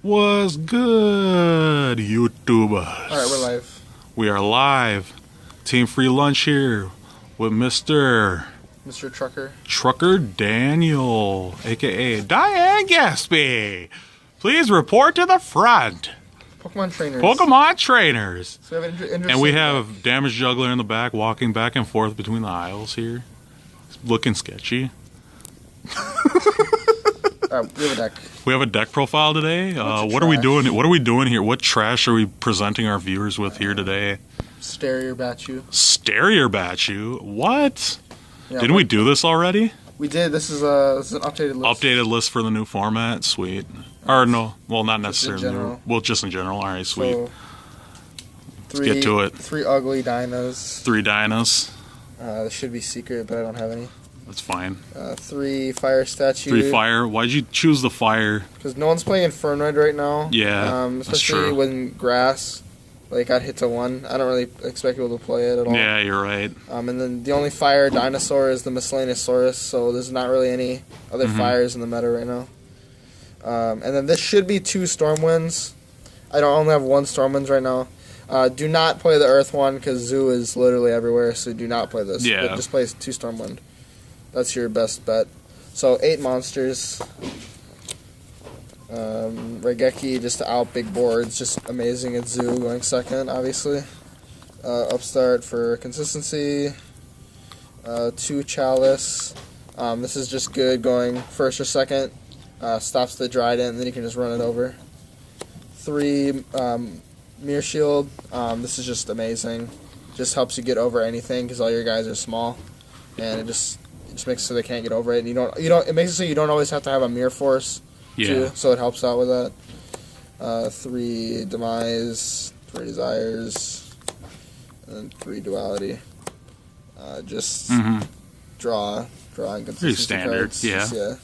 Was good, YouTubers? Alright, we're live. We are live. Team Free Lunch here with Mr. Trucker Daniel, aka Diane Gaspy. Please report to the front. Pokemon trainers. So we have and we have Damage Juggler in the back, walking back and forth between the aisles here. It's looking sketchy. We have a deck. We have a deck profile today. What are we doing? What are we doing here? What trash are we presenting our viewers with here today? Stereo Batchu. What? Yeah, Didn't we do this already? We did. This is an updated list. Updated list for the new format. Sweet. Or no, well, not necessarily. Well, just in general. All right, sweet. So, Let's get to it. 3 ugly dinos. 3 dinos. This should be secret, but I don't have any. That's fine. 3 fire statue. 3 fire. Why'd you choose the fire? Because no one's playing Infernoid right now. Yeah, especially that's true. when grass got hit to 1. I don't really expect people to play it at all. Yeah, you're right. And then the only fire dinosaur is the Miscellaneousaurus, so there's not really any other fires in the meta right now. And then this should be 2 Stormwinds. I don't only have 1 Stormwinds right now. Do not play the Earth one because Zoo is literally everywhere, so do not play this. Yeah. But just play 2 Stormwind. That's your best bet. So 8 monsters. Regeki just to out big boards, just amazing at Zoo, going second, obviously. Upstart for consistency. 2 Chalice. This is just good going first or second. Stops the Dryden, and then you can just run it over. 3 Mirror Shield. This is just amazing. Just helps you get over anything because all your guys are small, and it just makes it so they can't get over it. And it makes it so you don't always have to have a Mirror Force. Yeah. Too, so it helps out with that. 3 Demise, 3 Desires, and 3 Duality. Just draw and consistency. Pretty standard, cards. yeah. Yeah.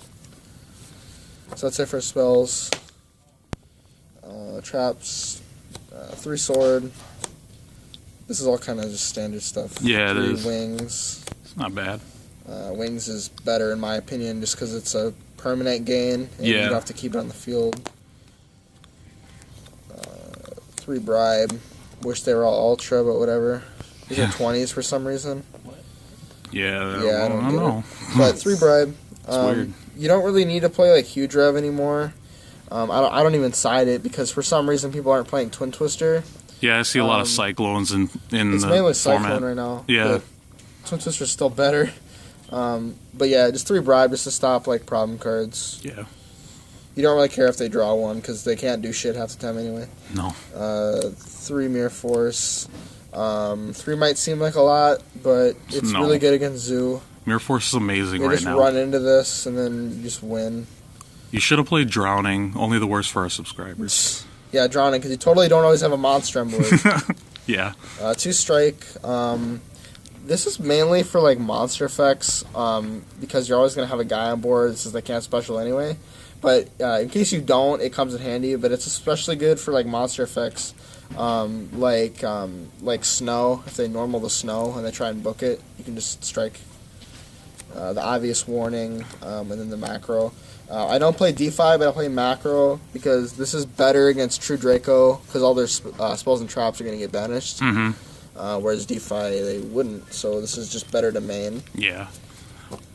So that's it for spells. Traps. 3 Sword. This is all kind of just standard stuff. Yeah, it 3 is. Wings. It's not bad. Wings is better in my opinion just because it's a permanent gain and you don't have to keep it on the field. 3 Bribe. Wish they were all Ultra, but whatever. These are 20s for some reason. Yeah, I don't know. But 3 Bribe. It's weird. You don't really need to play huge rev anymore. I don't even side it because for some reason people aren't playing Twin Twister. Yeah, I see a lot of Cyclones in it's the mainly format. Cyclone right now. Yeah. But Twin Twister's still better. But yeah, just 3 Bribe just to stop problem cards. Yeah. You don't really care if they draw 1 because they can't do shit half the time anyway. No. 3 Mirror Force. 3 might seem like a lot, but it's really good against Zoo. Mirror Force is amazing You right just now. run into this and then you just win. You should have played Drowning. Only the worst for our subscribers. Yeah, Drowning, because you totally don't always have a monster on board. Yeah. 2 Strike. This is mainly for monster effects because you're always going to have a guy on board since they can't special anyway. But in case you don't, it comes in handy. But it's especially good for monster effects like Snow. If they normal the Snow and they try and book it, you can just strike. The obvious warning and then the macro. I don't play D5, but I play macro because this is better against True Draco because all their spells and traps are going to get banished. Whereas D5 they wouldn't, so this is just better to main. Yeah.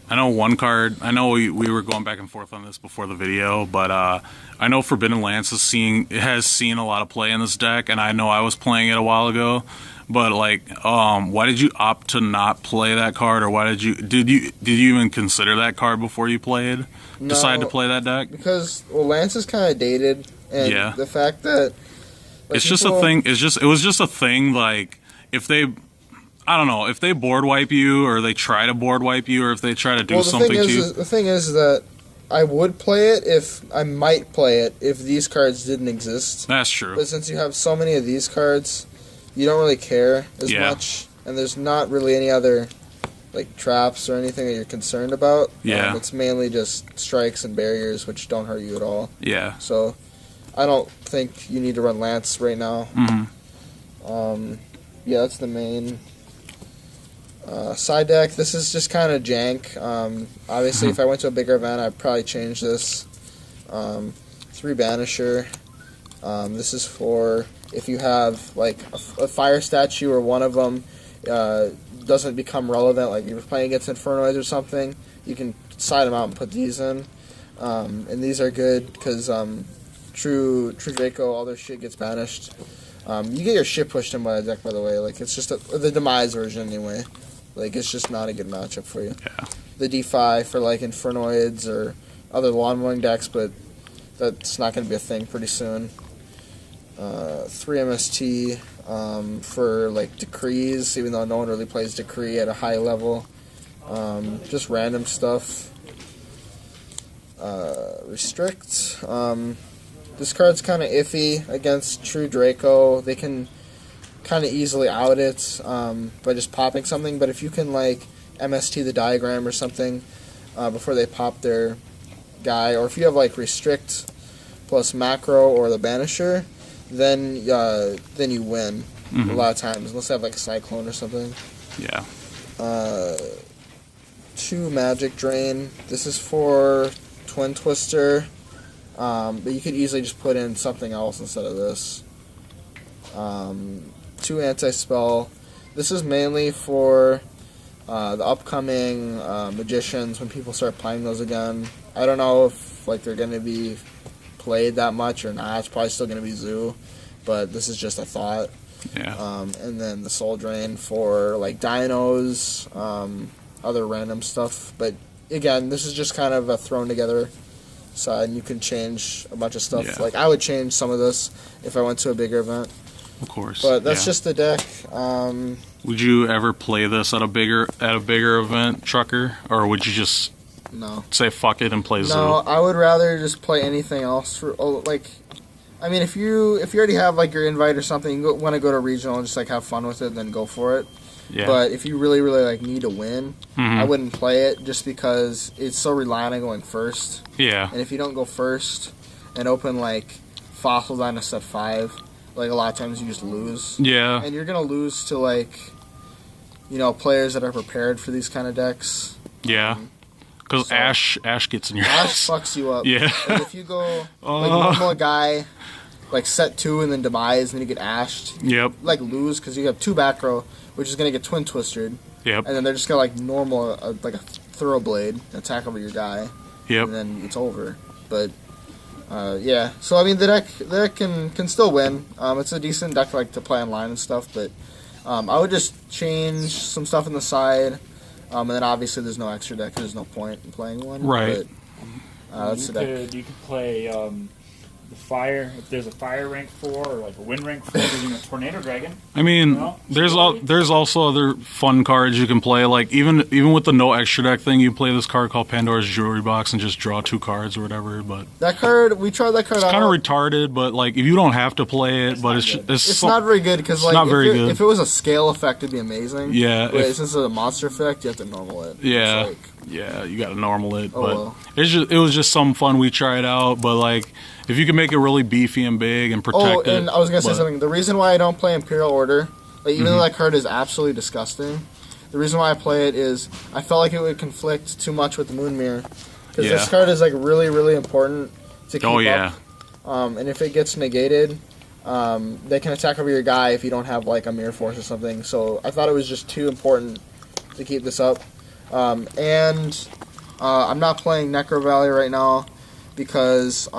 I know one card, I know we were going back and forth on this before the video, but I know Forbidden Lance has seen a lot of play in this deck, and I know I was playing it a while ago, but why did you opt to not play that card, or why did you even consider that card before you decide to play that deck? Because, Lance is kind of dated, and the fact that it's just a thing, it was just a thing, if they, I don't know, if they board wipe you, or they try to board wipe you, or if they try to do something to you. The thing is that I would play it I might play it if these cards didn't exist. That's true. But since you have so many of these cards, you don't really care as much, and there's not really any other traps or anything that you're concerned about. Yeah. It's mainly just strikes and barriers, which don't hurt you at all. Yeah. So I don't think you need to run Lance right now. Yeah, that's the main. Side deck, this is just kind of jank. Obviously, if I went to a bigger event, I'd probably change this. 3 Banisher. This is for if you have like a fire statue or one of them doesn't become relevant, like you're playing against Infernoids or something, you can side them out and put these in. And these are good because True Draco, all their shit gets banished. You get your shit pushed in by the deck, by the way. Like, it's just the demise version anyway. Like, it's just not a good matchup for you. Yeah. The D5 for like Infernoids or other lawn mowing decks, but that's not going to be a thing pretty soon. 3 MST for like Decrees, even though no one really plays Decree at a high level. Just random stuff. Restrict. This card's kind of iffy against True Draco. They can kind of easily out it by just popping something, but if you can like MST the diagram or something before they pop their guy, or if you have like Restrict plus Macro or the Banisher, then you win a lot of times, unless they have like a Cyclone or something. Yeah. 2 Magic Drain. This is for Twin Twister, but you could easily just put in something else instead of this. 2 Anti-Spell. This is mainly for the upcoming Magicians when people start playing those again. I don't know if like they're going to be played that much or not. It's probably still going to be Zoo, but this is just a thought. Yeah. And then the Soul Drain for like Dinos, other random stuff. But again, this is just kind of a thrown together side, and you can change a bunch of stuff. Yeah. Like I would change some of this if I went to a bigger event. Of course. But that's just the deck. Would you ever play this at a bigger event, Trucker, or would you just No. say fuck it and play Zoo? No, I would rather just play anything else. I mean, if you already have like your invite or something, you want to go to regional and just like have fun with it, then go for it. Yeah. But if you really, really like need to win, I wouldn't play it just because it's so reliant on going first. Yeah. And if you don't go first and open like Fossil Dynasty 5, like a lot of times you just lose. Yeah. And you're gonna lose to like, players that are prepared for these kind of decks. Yeah. Because so- Ash gets in your Ash ass. fucks you up. Yeah. Like if you go like normal a guy, like set 2 and then demise, and then you get ashed. Yep. Like lose because you have 2 back row, which is gonna get twin twistered. Yep. And then they're just gonna like normal like a Thoroughblade attack over your guy. Yep. And then it's over. But yeah. So I mean the deck can still win. It's a decent deck like to play online and stuff, but I would just change some stuff on the side. And then obviously there's no extra deck. There's no point in playing one. Right. But, that's the deck. You could play the fire. If there's a fire rank 4 or like a wind rank 4, there's even a tornado dragon. I mean, No? there's also other fun cards you can play. Like even with the no extra deck thing, you play this card called Pandora's Jewelry Box and just draw 2 cards or whatever. But That card, we tried that card it's out. kind of retarded. But like if you don't have to play it, but not good. It's not very good because like not very good. if it was a scale effect, it'd be amazing. Yeah, But if- since it's a monster effect, you have to normal it. Yeah. It's like, Yeah, you got to normal it, Oh, but well. it was just some fun we tried out. But like, if you can make it really beefy and big and protect it. and I was gonna say but- something. The reason why I don't play Imperial Order, like even though that card is absolutely disgusting, the reason why I play it is I felt like it would conflict too much with the Moon Mirror, because Yeah. this card is like really, really important to keep Oh yeah, up. And if it gets negated, they can attack over your guy if you don't have like a Mirror Force or something. So I thought it was just too important to keep this up. I'm not playing Necro Valley right now because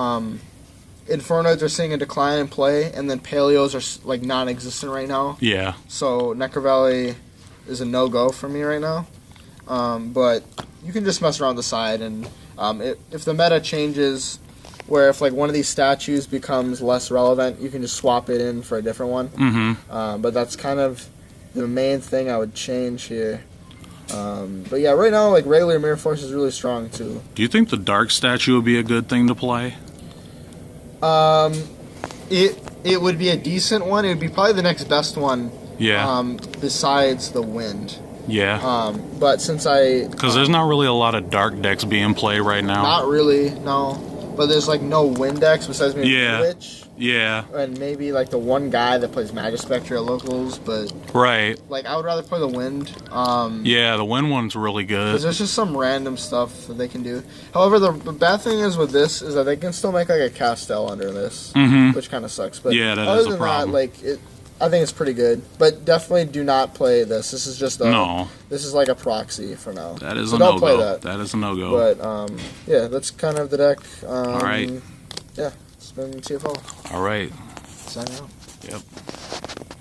Infernoids are seeing a decline in play, and then Paleos are like non-existent right now. yeah, So Necro Valley is a no-go for me right now. But you can just mess around the side, and if the meta changes, where if like one of these statues becomes less relevant, you can just swap it in for a different one. mm-hmm. But that's kind of the main thing I would change here. But yeah, right now, like regular Mirror Force is really strong too. Do you think the Dark Statue would be a good thing to play? It would be a decent one. It would be probably the next best one. Yeah, Besides the Wind. yeah. But since I Because there's not really a lot of dark decks being played right now. not really no. but there's like no wind decks besides maybe Witch. Yeah. And maybe like the one guy that plays Magic Spectre at locals, but right. Like I would rather play the Wind. Yeah, the Wind one's really good. Because there's just some random stuff that they can do. However, the bad thing is with this is that they can still make like a Castell under this, which kind of sucks. But yeah, that other is a than problem. that, like I think it's pretty good. But definitely do not play this. This is just This is like a proxy for now. That is so a don't no-go. play that. That is a no-go. But yeah, that's kind of the deck. All right. Yeah, it's been TFL. All right. Signing out. Yep.